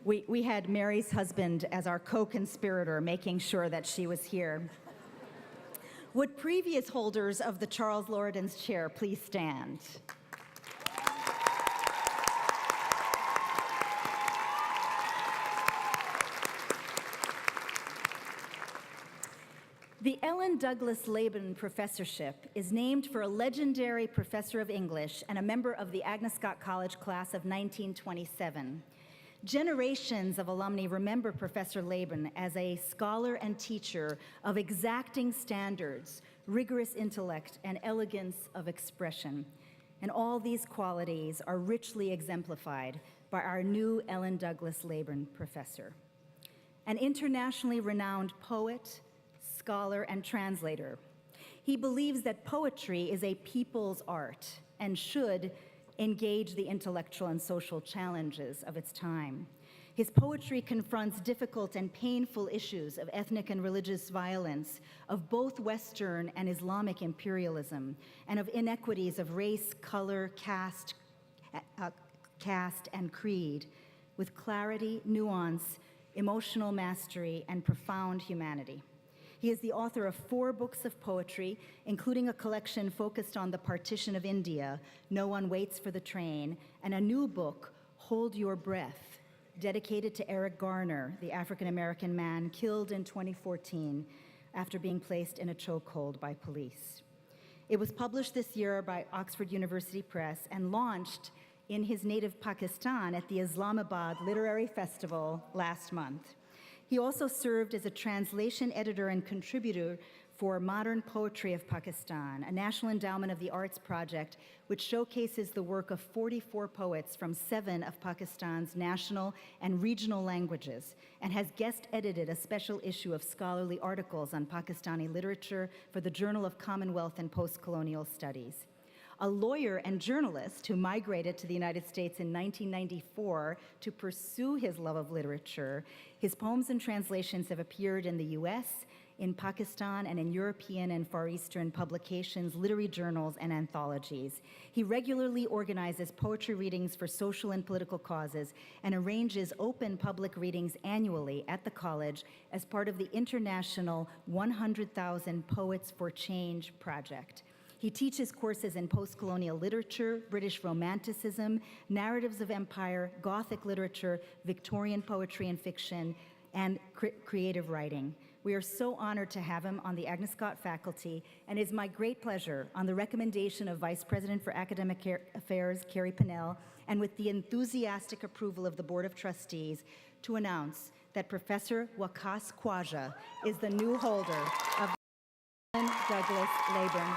We had Mary's husband as our co-conspirator, making sure that she was here. Would previous holders of the Charles Loredan's chair please stand? The Ellen Douglas Leyburn Professorship is named for a legendary professor of English and a member of the Agnes Scott College class of 1927. Generations of alumni remember Professor Leyburn as a scholar and teacher of exacting standards, rigorous intellect, and elegance of expression. And all these qualities are richly exemplified by our new Ellen Douglas Leyburn Professor. An internationally renowned poet, scholar, and translator. He believes that poetry is a people's art and should engage the intellectual and social challenges of its time. His poetry confronts difficult and painful issues of ethnic and religious violence, of both Western and Islamic imperialism, and of inequities of race, color, caste, and creed, with clarity, nuance, emotional mastery, and profound humanity. He is the author of 4 books of poetry, including a collection focused on the partition of India, No One Waits for the Train, and a new book, Hold Your Breath, dedicated to Eric Garner, the African-American man killed in 2014 after being placed in a chokehold by police. It was published this year by Oxford University Press and launched in his native Pakistan at the Islamabad Literary Festival last month. He also served as a translation editor and contributor for Modern Poetry of Pakistan, a National Endowment of the Arts project which showcases the work of 44 poets from 7 of Pakistan's national and regional languages, and has guest edited a special issue of scholarly articles on Pakistani literature for the Journal of Commonwealth and Postcolonial Studies. A lawyer and journalist who migrated to the United States in 1994 to pursue his love of literature, his poems and translations have appeared in the US, in Pakistan, and in European and Far Eastern publications, literary journals, and anthologies. He regularly organizes poetry readings for social and political causes and arranges open public readings annually at the college as part of the international 100,000 Poets for Change project. He teaches courses in postcolonial literature, British Romanticism, narratives of empire, Gothic literature, Victorian poetry and fiction, and creative writing. We are so honored to have him on the Agnes Scott faculty, and it is my great pleasure, on the recommendation of Vice President for Academic Affairs, Carrie Pinnell, and with the enthusiastic approval of the Board of Trustees, to announce that Professor Waqas Khwaja is the new holder of the Douglas Leyburn